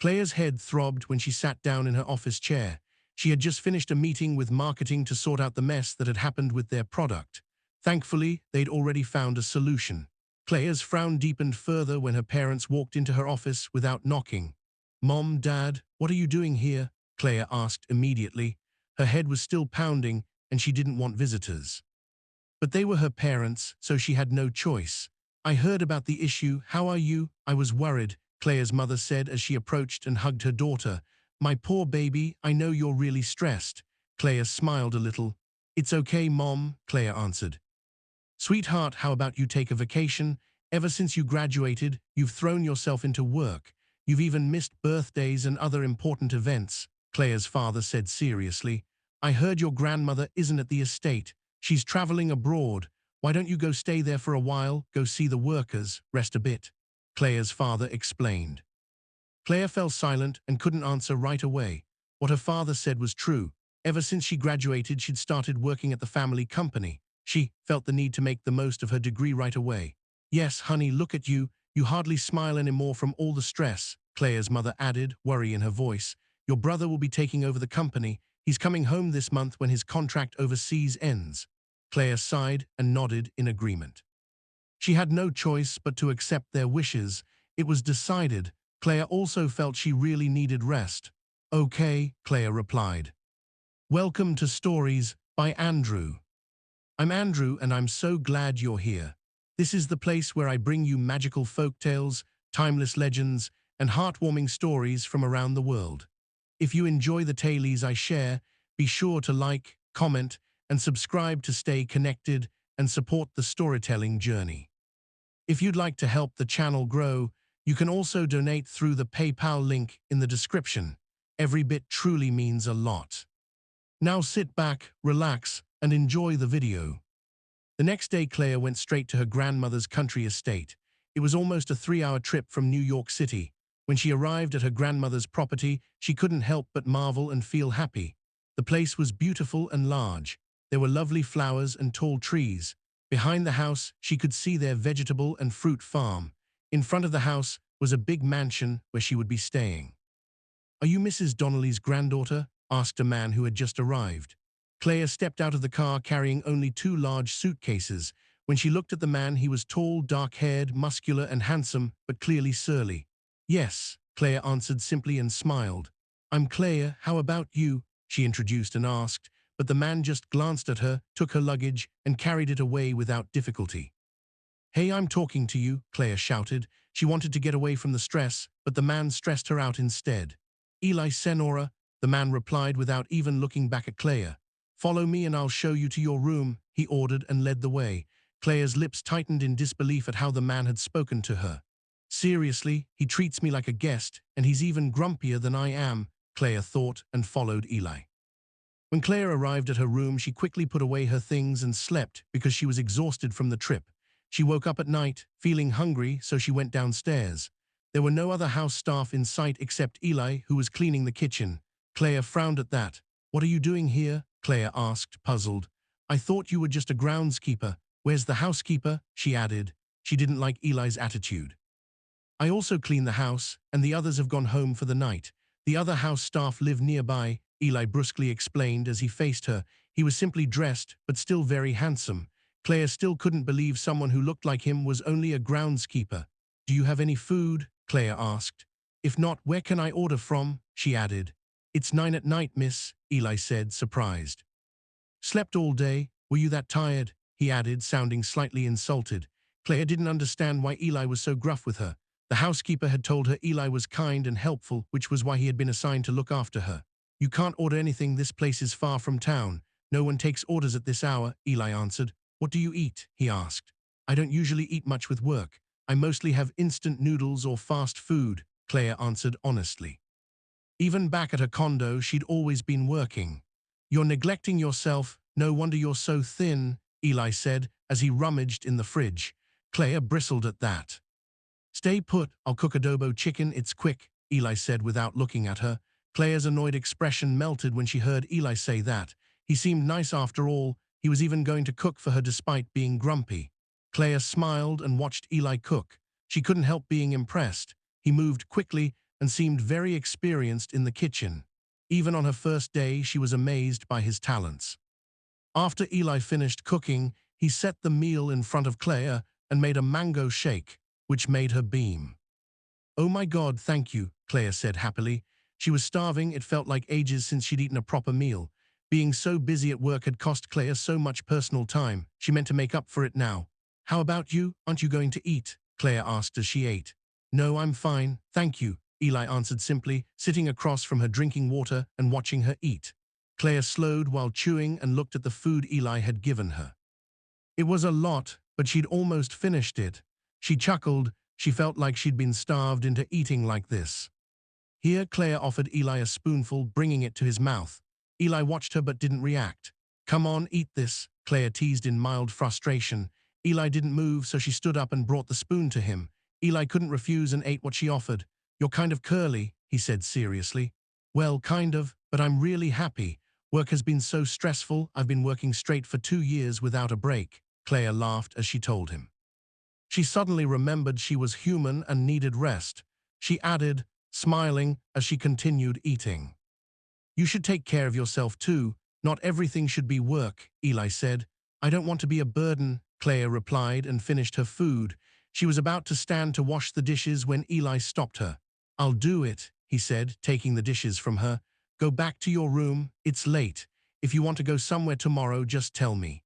Claire's head throbbed when she sat down in her office chair. She had just finished a meeting with marketing to sort out the mess that had happened with their product. Thankfully, they'd already found a solution. Claire's frown deepened further when her parents walked into her office without knocking. "Mom, Dad, what are you doing here?" Claire asked immediately. Her head was still pounding, and she didn't want visitors. But they were her parents, so she had no choice. "I heard about the issue. How are you?" "I was worried," Claire's mother said as she approached and hugged her daughter. "My poor baby, I know you're really stressed." Claire smiled a little. "It's okay, Mom," Claire answered. "Sweetheart, how about you take a vacation? Ever since you graduated, you've thrown yourself into work. You've even missed birthdays and other important events," Claire's father said seriously. "I heard your grandmother isn't at the estate. She's traveling abroad. Why don't you go stay there for a while, go see the workers, rest a bit?" Claire's father explained. Claire fell silent and couldn't answer right away. What her father said was true. Ever since she graduated, she'd started working at the family company. She felt the need to make the most of her degree right away. "Yes, honey, look at you. You hardly smile anymore from all the stress," Claire's mother added, worry in her voice. "Your brother will be taking over the company. He's coming home this month when his contract overseas ends." Claire sighed and nodded in agreement. She had no choice but to accept their wishes. It was decided. Claire also felt she really needed rest. "Okay," Claire replied. "Welcome to Stories by Andrew. I'm Andrew, and I'm so glad you're here. This is the place where I bring you magical folk tales, timeless legends, and heartwarming stories from around the world. If you enjoy the tales I share, be sure to like, comment, and subscribe to stay connected and support the storytelling journey. If you'd like to help the channel grow, you can also donate through the PayPal link in the description. Every bit truly means a lot. Now sit back, relax, and enjoy the video. The next day, Claire went straight to her grandmother's country estate. It was almost a 3-hour trip from New York City. When she arrived at her grandmother's property, she couldn't help but marvel and feel happy. The place was beautiful and large. There were lovely flowers and tall trees. Behind the house, she could see their vegetable and fruit farm. In front of the house was a big mansion where she would be staying. "Are you Mrs. Donnelly's granddaughter?" asked a man who had just arrived. Claire stepped out of the car carrying only 2 large suitcases. When she looked at the man, he was tall, dark-haired, muscular, and handsome, but clearly surly. "Yes," Claire answered simply and smiled. "I'm Claire, how about you?" she introduced and asked, but the man just glanced at her, took her luggage, and carried it away without difficulty. "Hey, I'm talking to you," Claire shouted. She wanted to get away from the stress, but the man stressed her out instead. "Eli Senora," the man replied without even looking back at Claire. "Follow me and I'll show you to your room," he ordered and led the way. Claire's lips tightened in disbelief at how the man had spoken to her. "Seriously, he treats me like a guest, and he's even grumpier than I am," Claire thought and followed Eli. When Claire arrived at her room, she quickly put away her things and slept because she was exhausted from the trip. She woke up at night, feeling hungry, so she went downstairs. There were no other house staff in sight except Eli, who was cleaning the kitchen. Claire frowned at that. "What are you doing here?" Claire asked, puzzled. "I thought you were just a groundskeeper. Where's the housekeeper?" she added. She didn't like Eli's attitude. "I also clean the house, and the others have gone home for the night. The other house staff live nearby," Eli brusquely explained as he faced her. He was simply dressed, but still very handsome. Claire still couldn't believe someone who looked like him was only a groundskeeper. "Do you have any food?" Claire asked. "If not, where can I order from?" she added. "It's 9 at night, miss," Eli said, surprised. "Slept all day? Were you that tired?" he added, sounding slightly insulted. Claire didn't understand why Eli was so gruff with her. The housekeeper had told her Eli was kind and helpful, which was why he had been assigned to look after her. "You can't order anything, this place is far from town. No one takes orders at this hour," Eli answered. "What do you eat?" he asked. "I don't usually eat much with work. I mostly have instant noodles or fast food," Claire answered honestly. Even back at her condo, she'd always been working. "You're neglecting yourself. No wonder you're so thin," Eli said as he rummaged in the fridge. Claire bristled at that. "Stay put, I'll cook adobo chicken, it's quick," Eli said without looking at her. Claire's annoyed expression melted when she heard Eli say that. He seemed nice after all. He was even going to cook for her despite being grumpy. Claire smiled and watched Eli cook. She couldn't help being impressed. He moved quickly and seemed very experienced in the kitchen. Even on her first day, she was amazed by his talents. After Eli finished cooking, he set the meal in front of Claire and made a mango shake, which made her beam. "Oh my God, thank you," Claire said happily. She was starving. It felt like ages since she'd eaten a proper meal. Being so busy at work had cost Claire so much personal time. She meant to make up for it now. "How about you? Aren't you going to eat?" Claire asked as she ate. "No, I'm fine, thank you," Eli answered simply, sitting across from her drinking water and watching her eat. Claire slowed while chewing and looked at the food Eli had given her. It was a lot, but she'd almost finished it. She chuckled. She felt like she'd been starved into eating like this. Here, Claire offered Eli a spoonful, bringing it to his mouth. Eli watched her but didn't react. "Come on, eat this," Claire teased in mild frustration. Eli didn't move, so she stood up and brought the spoon to him. Eli couldn't refuse and ate what she offered. "You're kind of curly," he said seriously. "Well, kind of, but I'm really happy. Work has been so stressful. I've been working straight for 2 years without a break," Claire laughed as she told him. She suddenly remembered she was human and needed rest. She added, smiling as she continued eating. "You should take care of yourself too. Not everything should be work," Eli said. "I don't want to be a burden," Claire replied and finished her food. She was about to stand to wash the dishes when Eli stopped her. "I'll do it," he said, taking the dishes from her. "Go back to your room. It's late. If you want to go somewhere tomorrow, just tell me."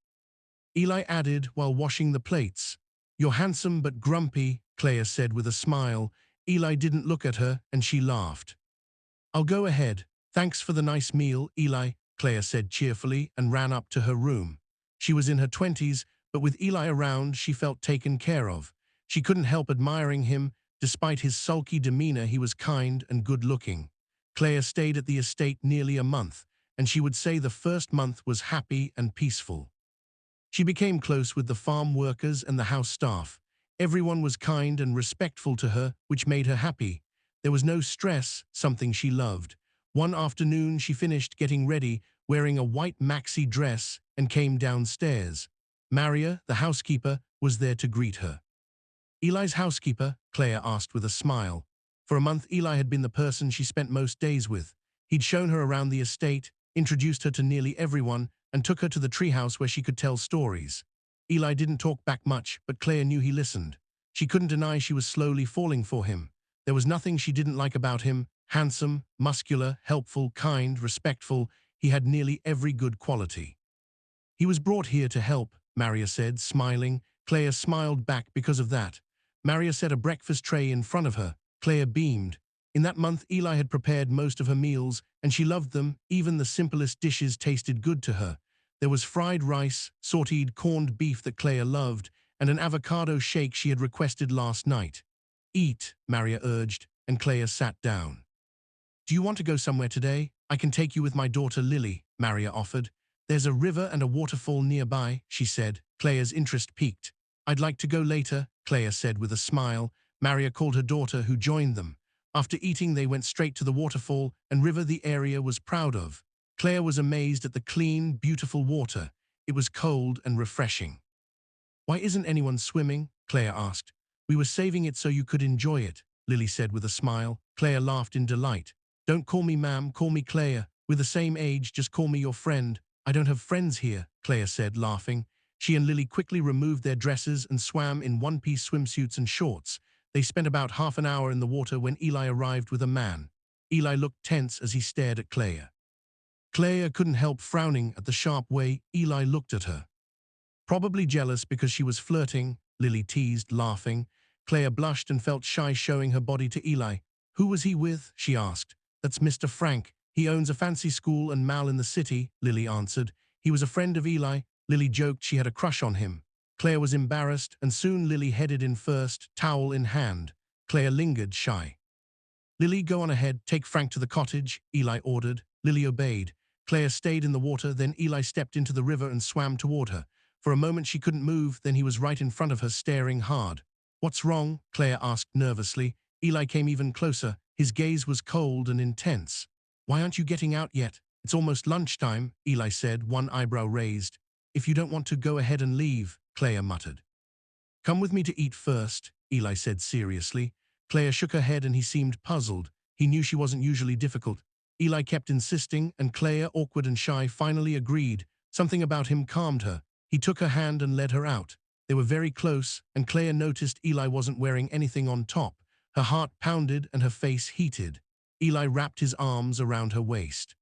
Eli added while washing the plates. "You're handsome but grumpy," Claire said with a smile. Eli didn't look at her, and she laughed. "I'll go ahead. Thanks for the nice meal, Eli," Claire said cheerfully and ran up to her room. She was in her 20s, but with Eli around, she felt taken care of. She couldn't help admiring him. Despite his sulky demeanor, he was kind and good-looking. Claire stayed at the estate nearly a month, and she would say the first month was happy and peaceful. She became close with the farm workers and the house staff. Everyone was kind and respectful to her, which made her happy. There was no stress, something she loved. One afternoon, she finished getting ready, wearing a white maxi dress, and came downstairs. Maria, the housekeeper, was there to greet her. "Eli's housekeeper?" Claire asked with a smile. For a month, Eli had been the person she spent most days with. He'd shown her around the estate, introduced her to nearly everyone, and took her to the treehouse where she could tell stories. Eli didn't talk back much, but Claire knew he listened. She couldn't deny she was slowly falling for him. There was nothing she didn't like about him. Handsome, muscular, helpful, kind, respectful. He had nearly every good quality. "He was brought here to help," Maria said, smiling. Claire smiled back because of that. Maria set a breakfast tray in front of her. Claire beamed. In that month, Eli had prepared most of her meals, and she loved them. Even the simplest dishes tasted good to her. There was fried rice, sauteed corned beef that Claire loved, and an avocado shake she had requested last night. "Eat," Maria urged, and Claire sat down. "Do you want to go somewhere today? I can take you with my daughter Lily," Maria offered. "There's a river and a waterfall nearby," she said. Claire's interest piqued. "I'd like to go later," Claire said with a smile. Maria called her daughter, who joined them. After eating, they went straight to the waterfall and river the area was proud of. Claire was amazed at the clean, beautiful water. It was cold and refreshing. "Why isn't anyone swimming?" Claire asked. "We were saving it so you could enjoy it," Lily said with a smile. Claire laughed in delight. "Don't call me ma'am, call me Claire. We're the same age, just call me your friend." "I don't have friends here," Claire said, laughing. She and Lily quickly removed their dresses and swam in one-piece swimsuits and shorts. They spent about half an hour in the water when Eli arrived with a man. Eli looked tense as he stared at Claire. Claire couldn't help frowning at the sharp way Eli looked at her. Probably jealous because she was flirting, Lily teased, laughing. Claire blushed and felt shy showing her body to Eli. "Who was he with?" she asked. "That's Mr. Frank. He owns a fancy school and mall in the city," Lily answered. "He was a friend of Eli." Lily joked she had a crush on him. Claire was embarrassed, and soon Lily headed in first, towel in hand. Claire lingered, shy. "Lily, go on ahead, take Frank to the cottage," Eli ordered. Lily obeyed. Claire stayed in the water, then Eli stepped into the river and swam toward her. For a moment she couldn't move, then he was right in front of her, staring hard. "What's wrong?" Claire asked nervously. Eli came even closer. His gaze was cold and intense. "Why aren't you getting out yet? It's almost lunchtime," Eli said, one eyebrow raised. "If you don't want to, go ahead and leave," Claire muttered. "Come with me to eat first," Eli said seriously. Claire shook her head and he seemed puzzled. He knew she wasn't usually difficult. Eli kept insisting, and Claire, awkward and shy, finally agreed. Something about him calmed her. He took her hand and led her out. They were very close, and Claire noticed Eli wasn't wearing anything on top. Her heart pounded and her face heated. Eli wrapped his arms around her waist.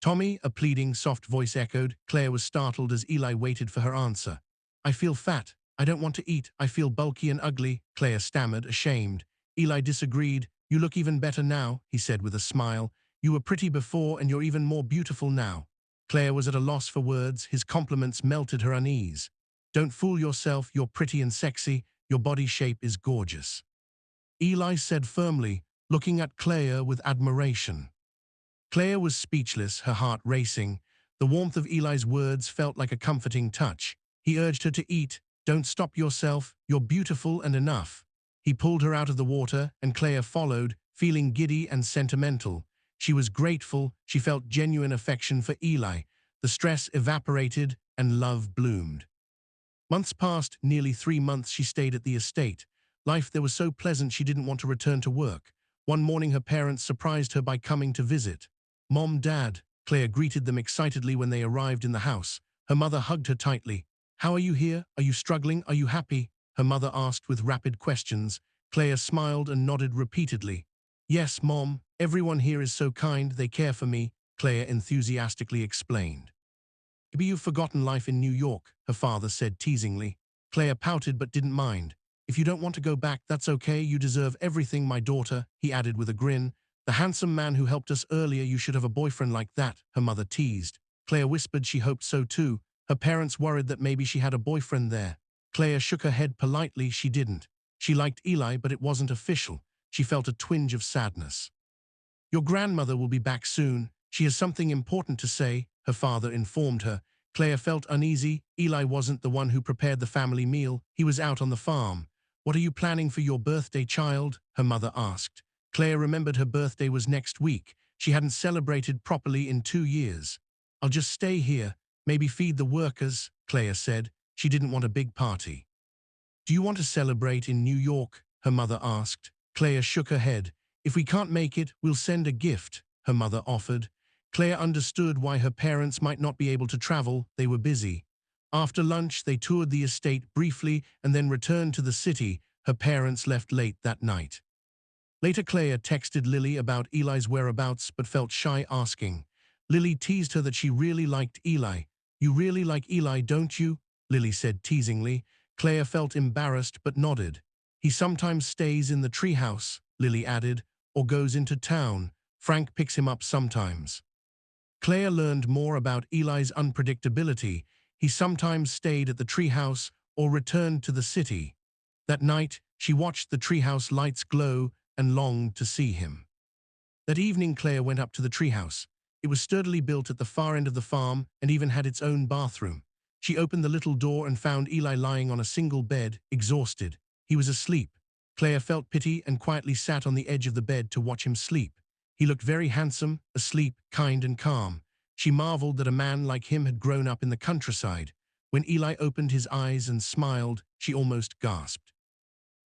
"Tommy," a pleading, soft voice echoed. Claire was startled as Eli waited for her answer. "I feel fat. I don't want to eat. I feel bulky and ugly," Claire stammered, ashamed. Eli disagreed. "You look even better now," he said with a smile. "You were pretty before and you're even more beautiful now." Claire was at a loss for words. His compliments melted her unease. "Don't fool yourself. You're pretty and sexy. Your body shape is gorgeous," Eli said firmly, looking at Claire with admiration. Claire was speechless, her heart racing. The warmth of Eli's words felt like a comforting touch. He urged her to eat. "Don't stop yourself. You're beautiful and enough." He pulled her out of the water, and Claire followed, feeling giddy and sentimental. She was grateful. She felt genuine affection for Eli. The stress evaporated, and love bloomed. Months passed. Nearly 3 months she stayed at the estate. Life there was so pleasant she didn't want to return to work. One morning her parents surprised her by coming to visit. "Mom, Dad," Claire greeted them excitedly when they arrived in the house. Her mother hugged her tightly. "How are you here? Are you struggling? Are you happy?" her mother asked with rapid questions. Claire smiled and nodded repeatedly. "Yes, Mom. Everyone here is so kind. They care for me," Claire enthusiastically explained. "Maybe you've forgotten life in New York," her father said teasingly. Claire pouted but didn't mind. "If you don't want to go back, that's okay. You deserve everything, my daughter," he added with a grin. "The handsome man who helped us earlier, you should have a boyfriend like that," her mother teased. Claire whispered she hoped so too. Her parents worried that maybe she had a boyfriend there. Claire shook her head politely. She didn't. She liked Eli, but it wasn't official. She felt a twinge of sadness. "Your grandmother will be back soon. She has something important to say," her father informed her. Claire felt uneasy. Eli wasn't the one who prepared the family meal. He was out on the farm. "What are you planning for your birthday, child?" her mother asked. Claire remembered her birthday was next week. She hadn't celebrated properly in 2 years. "I'll just stay here, maybe feed the workers," Claire said. She didn't want a big party. "Do you want to celebrate in New York?" her mother asked. Claire shook her head. "If we can't make it, we'll send a gift," her mother offered. Claire understood why her parents might not be able to travel. They were busy. After lunch, they toured the estate briefly and then returned to the city. Her parents left late that night. Later, Claire texted Lily about Eli's whereabouts but felt shy asking. Lily teased her that she really liked Eli. "You really like Eli, don't you?" Lily said teasingly. Claire felt embarrassed but nodded. "He sometimes stays in the treehouse," Lily added, "or goes into town. Frank picks him up sometimes." Claire learned more about Eli's unpredictability. He sometimes stayed at the treehouse or returned to the city. That night, she watched the treehouse lights glow and longed to see him. That evening, Claire went up to the treehouse. It was sturdily built at the far end of the farm and even had its own bathroom. She opened the little door and found Eli lying on a single bed, exhausted. He was asleep. Claire felt pity and quietly sat on the edge of the bed to watch him sleep. He looked very handsome, asleep, kind and calm. She marveled that a man like him had grown up in the countryside. When Eli opened his eyes and smiled, she almost gasped.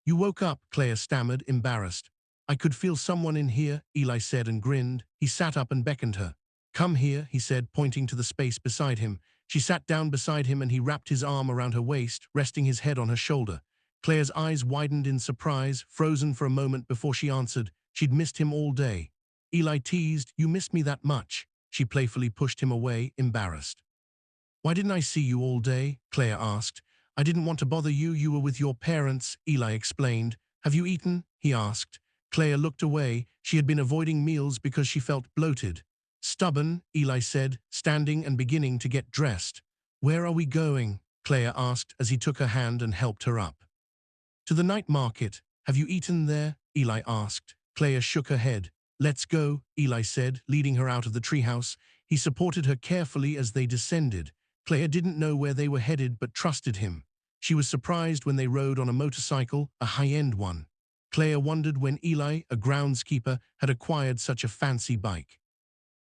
"You woke up," Claire stammered, embarrassed. "I could feel someone in here," Eli said and grinned. He sat up and beckoned her. "Come here," he said, pointing to the space beside him. She sat down beside him and he wrapped his arm around her waist, resting his head on her shoulder. Claire's eyes widened in surprise, frozen for a moment before she answered. She'd missed him all day. Eli teased, "You missed me that much?" She playfully pushed him away, embarrassed. "Why didn't I see you all day?" Claire asked. "I didn't want to bother you. You were with your parents," Eli explained. "Have you eaten?" he asked. Claire looked away. She had been avoiding meals because she felt bloated. "Stubborn," Eli said, standing and beginning to get dressed. "Where are we going?" Claire asked as he took her hand and helped her up. "To the night market. Have you eaten there?" Eli asked. Claire shook her head. "Let's go," Eli said, leading her out of the treehouse. He supported her carefully as they descended. Claire didn't know where they were headed but trusted him. She was surprised when they rode on a motorcycle, a high-end one. Claire wondered when Eli, a groundskeeper, had acquired such a fancy bike.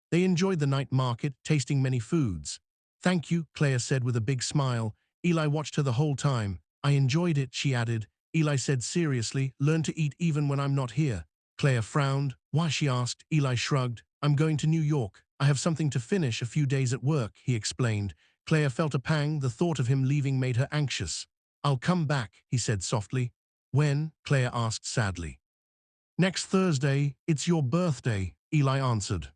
They enjoyed the night market, tasting many foods. "Thank you," Claire said with a big smile. Eli watched her the whole time. "I enjoyed it," she added. Eli said seriously, "Learn to eat even when I'm not here." Claire frowned. Why, she asked. Eli shrugged. I'm going to New York. I have something to finish, a few days at work, he explained. Claire felt a pang. The thought of him leaving made her anxious. I'll come back, he said softly. When? Claire asked sadly. Next Thursday. It's your birthday, Eli answered.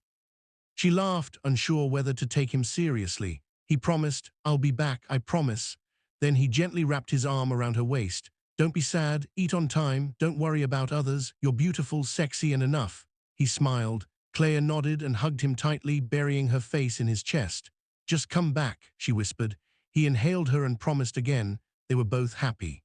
She laughed, unsure whether to take him seriously. He promised, I'll be back, I promise. Then he gently wrapped his arm around her waist. Don't be sad, eat on time, don't worry about others, you're beautiful, sexy and enough. He smiled. Claire nodded and hugged him tightly, burying her face in his chest. Just come back, she whispered. He inhaled her and promised again. They were both happy.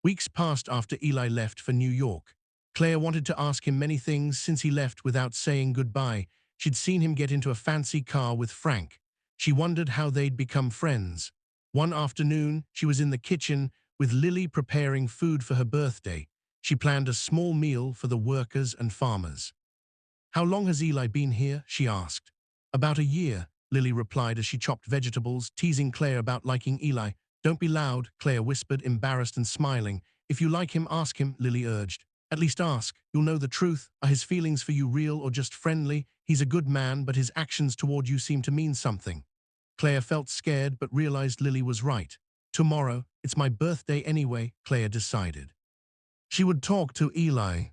Weeks passed after Eli left for New York. Claire wanted to ask him many things since he left without saying goodbye. She'd seen him get into a fancy car with Frank. She wondered how they'd become friends. One afternoon, she was in the kitchen with Lily preparing food for her birthday. She planned a small meal for the workers and farmers. How long has Eli been here? She asked. About a year, Lily replied as she chopped vegetables, teasing Claire about liking Eli. Don't be loud, Claire whispered, embarrassed and smiling. If you like him, ask him, Lily urged. At least ask. You'll know the truth. Are his feelings for you real or just friendly? He's a good man, but his actions toward you seem to mean something. Claire felt scared but realized Lily was right. Tomorrow, it's my birthday anyway, Claire decided. She would talk to Eli.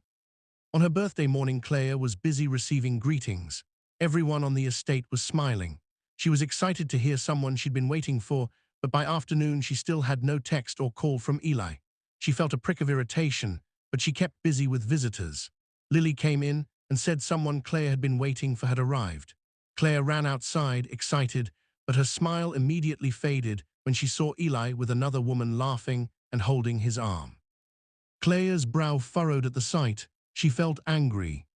On her birthday morning, Claire was busy receiving greetings. Everyone on the estate was smiling. She was excited to hear someone she'd been waiting for, but by afternoon she still had no text or call from Eli. She felt a prick of irritation, but she kept busy with visitors. Lily came in and said someone Claire had been waiting for had arrived. Claire ran outside, excited, but her smile immediately faded when she saw Eli with another woman laughing and holding his arm. Claire's brow furrowed at the sight. She felt angry.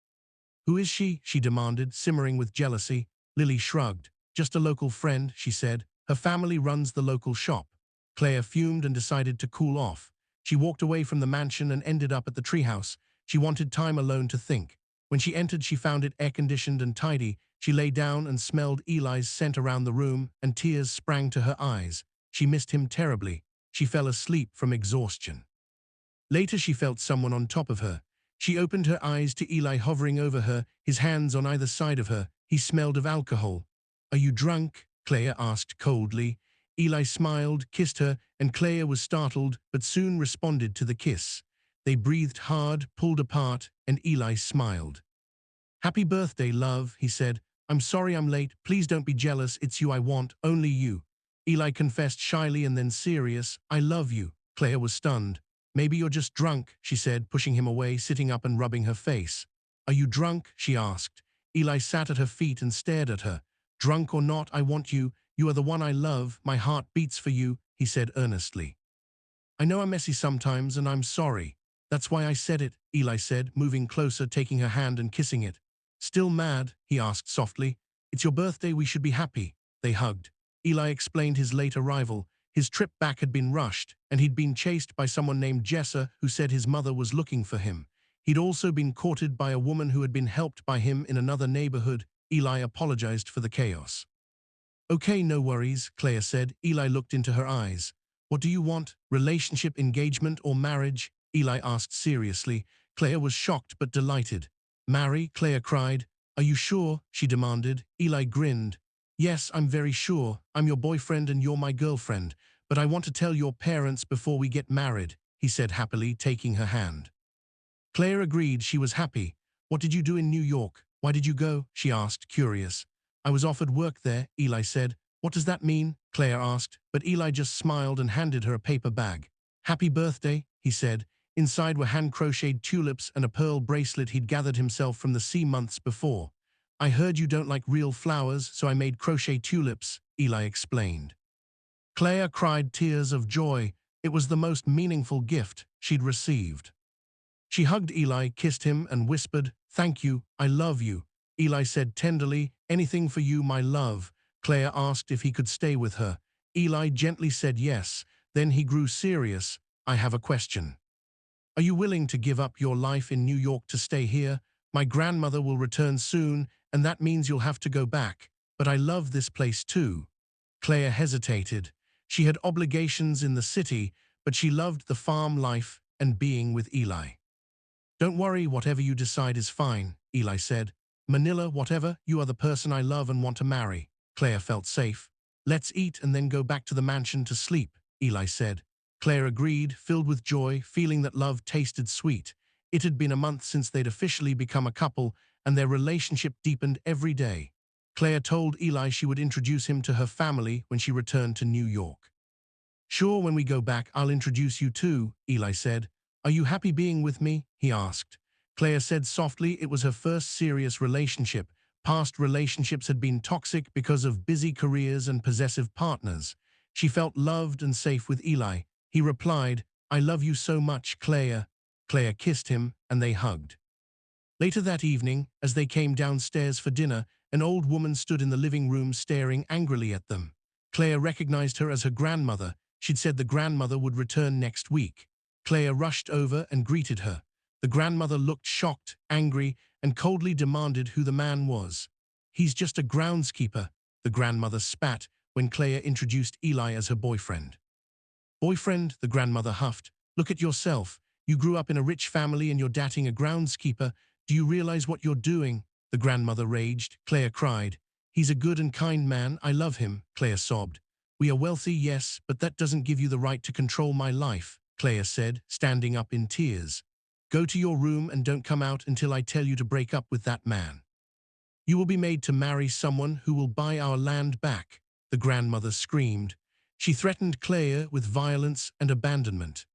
Who is she? She demanded, simmering with jealousy. Lily shrugged. Just a local friend, she said. Her family runs the local shop. Claire fumed and decided to cool off. She walked away from the mansion and ended up at the treehouse. She wanted time alone to think. When she entered, she found it air-conditioned and tidy. She lay down and smelled Eli's scent around the room, and tears sprang to her eyes. She missed him terribly. She fell asleep from exhaustion. Later, she felt someone on top of her. She opened her eyes to Eli hovering over her, his hands on either side of her. He smelled of alcohol. Are you drunk? Claire asked coldly. Eli smiled, kissed her, and Claire was startled, but soon responded to the kiss. They breathed hard, pulled apart, and Eli smiled. Happy birthday, love, he said. I'm sorry I'm late. Please don't be jealous. It's you I want, only you. Eli confessed shyly and then serious. I love you. Claire was stunned. Maybe you're just drunk, she said, pushing him away, sitting up and rubbing her face. Are you drunk? She asked. Eli sat at her feet and stared at her. Drunk or not, I want you. You are the one I love. My heart beats for you, he said earnestly. I know I'm messy sometimes, and I'm sorry. That's why I said it, Eli said, moving closer, taking her hand and kissing it. Still mad? He asked softly. It's your birthday, we should be happy. They hugged. Eli explained his late arrival. His trip back had been rushed, and he'd been chased by someone named Jessa who said his mother was looking for him. He'd also been courted by a woman who had been helped by him in another neighborhood. Eli apologized for the chaos. Okay, no worries, Claire said. Eli looked into her eyes. What do you want? Relationship, engagement, or marriage? Eli asked seriously. Claire was shocked but delighted. Marry? Claire cried. Are you sure? She demanded. Eli grinned. Yes, I'm very sure. I'm your boyfriend and you're my girlfriend. But I want to tell your parents before we get married, he said happily, taking her hand. Claire agreed. She was happy. What did you do in New York? Why did you go? She asked, curious. I was offered work there, Eli said. What does that mean? Claire asked, but Eli just smiled and handed her a paper bag. Happy birthday, he said. Inside were hand-crocheted tulips and a pearl bracelet he'd gathered himself from the sea months before. I heard you don't like real flowers, so I made crochet tulips, Eli explained. Claire cried tears of joy. It was the most meaningful gift she'd received. She hugged Eli, kissed him, and whispered, Thank you, I love you. Eli said tenderly, Anything for you, my love. Claire asked if he could stay with her. Eli gently said yes. Then he grew serious. I have a question. Are you willing to give up your life in New York to stay here? My grandmother will return soon, and that means you'll have to go back. But I love this place too. Claire hesitated. She had obligations in the city, but she loved the farm life and being with Eli. Don't worry, whatever you decide is fine, Eli said. Manila, whatever, you are the person I love and want to marry. Claire felt safe. Let's eat and then go back to the mansion to sleep, Eli said. Claire agreed, filled with joy, feeling that love tasted sweet. It had been a month since they'd officially become a couple, and their relationship deepened every day. Claire told Eli she would introduce him to her family when she returned to New York. Sure, when we go back, I'll introduce you too, Eli said. Are you happy being with me? He asked. Claire said softly it was her first serious relationship. Past relationships had been toxic because of busy careers and possessive partners. She felt loved and safe with Eli. He replied, I love you so much, Claire. Claire kissed him, and they hugged. Later that evening, as they came downstairs for dinner, an old woman stood in the living room staring angrily at them. Claire recognized her as her grandmother. She'd said the grandmother would return next week. Claire rushed over and greeted her. The grandmother looked shocked, angry, and coldly demanded who the man was. He's just a groundskeeper, the grandmother spat when Claire introduced Eli as her boyfriend. Boyfriend, the grandmother huffed. Look at yourself. You grew up in a rich family and you're dating a groundskeeper. Do you realize what you're doing? The grandmother raged. Claire cried. He's a good and kind man. I love him, Claire sobbed. We are wealthy, yes, but that doesn't give you the right to control my life, Claire said, standing up in tears. Go to your room and don't come out until I tell you to break up with that man. You will be made to marry someone who will buy our land back, the grandmother screamed. She threatened Claire with violence and abandonment.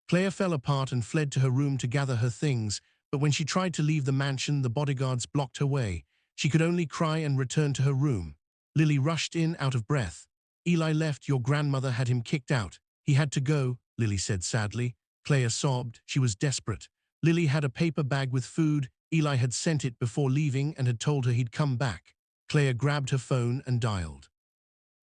Claire fell apart and fled to her room to gather her things, but when she tried to leave the mansion, the bodyguards blocked her way. She could only cry and return to her room. Lily rushed in, out of breath. Eli left. Your grandmother had him kicked out. He had to go, Lily said sadly. Claire sobbed. She was desperate. Lily had a paper bag with food. Eli had sent it before leaving and had told her he'd come back. Claire grabbed her phone and dialed.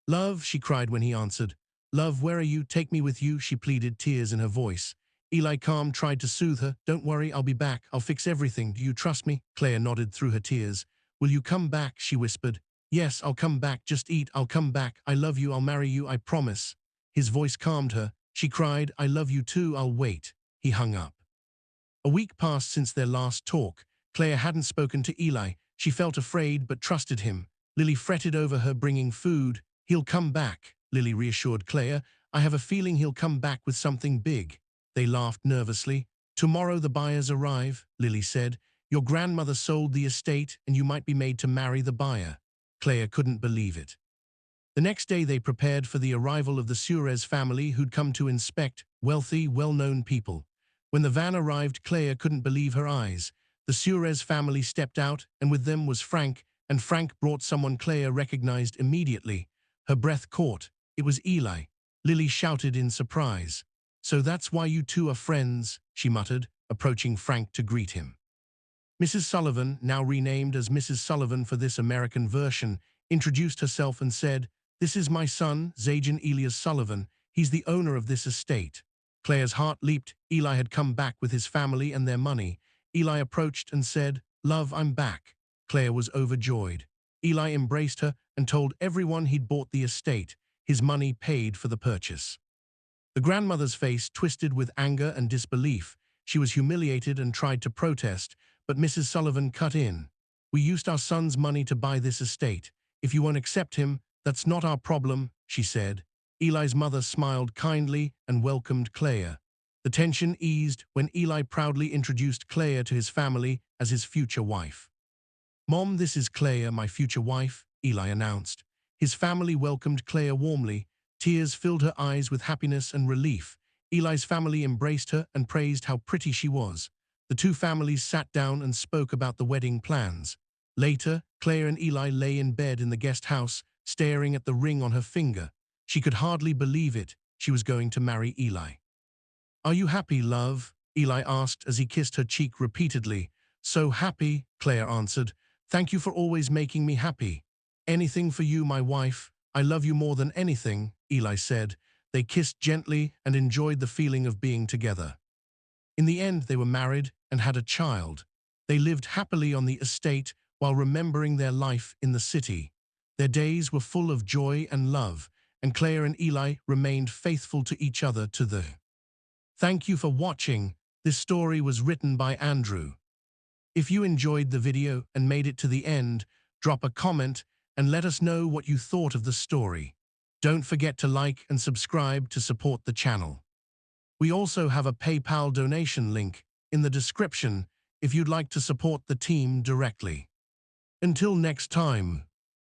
Love, she cried when he answered. Love, where are you? Take me with you, she pleaded, tears in her voice. Eli calm tried to soothe her. Don't worry, I'll be back. I'll fix everything. Do you trust me? Claire nodded through her tears. Will you come back? She whispered. Yes, I'll come back. Just eat. I'll come back. I love you. I'll marry you. I promise. His voice calmed her. She cried, I love you too. I'll wait. He hung up. A week passed since their last talk. Claire hadn't spoken to Eli. She felt afraid but trusted him. Lily fretted over her bringing food. He'll come back, Lily reassured Claire. I have a feeling he'll come back with something big. They laughed nervously. Tomorrow the buyers arrive, Lily said. Your grandmother sold the estate and you might be made to marry the buyer. Claire couldn't believe it. The next day they prepared for the arrival of the Heiress family who'd come to inspect, wealthy, well-known people. When the van arrived, Claire couldn't believe her eyes. The Heiress family stepped out, and with them was Frank, and Frank brought someone Claire recognized immediately. Her breath caught. It was Eli. Lily shouted in surprise. So that's why you two are friends, she muttered, approaching Frank to greet him. Mrs. Sullivan, now renamed as Mrs. Sullivan for this American version, introduced herself and said, This is my son, Zajan Elias Sullivan. He's the owner of this estate. Claire's heart leaped. Eli had come back with his family and their money. Eli approached and said, Love, I'm back. Claire was overjoyed. Eli embraced her and told everyone he'd bought the estate. His money paid for the purchase. The grandmother's face twisted with anger and disbelief. She was humiliated and tried to protest, but Mrs. Sullivan cut in. We used our son's money to buy this estate. If you won't accept him, that's not our problem, she said. Eli's mother smiled kindly and welcomed Claire. The tension eased when Eli proudly introduced Claire to his family as his future wife. Mom, this is Claire, my future wife, Eli announced. His family welcomed Claire warmly. Tears filled her eyes with happiness and relief. Eli's family embraced her and praised how pretty she was. The two families sat down and spoke about the wedding plans. Later, Claire and Eli lay in bed in the guest house, staring at the ring on her finger. She could hardly believe it. She was going to marry Eli. Are you happy, love? Eli asked as he kissed her cheek repeatedly. So happy, Claire answered. Thank you for always making me happy. Anything for you, my wife. I love you more than anything, Eli said. They kissed gently and enjoyed the feeling of being together. In the end, they were married and had a child. They lived happily on the estate while remembering their life in the city. Their days were full of joy and love, and Claire and Eli remained faithful to each other to the. Thank you for watching. This story was written by Andrew. If you enjoyed the video and made it to the end, drop a comment and let us know what you thought of the story. Don't forget to like and subscribe to support the channel. We also have a PayPal donation link in the description if you'd like to support the team directly. Until next time.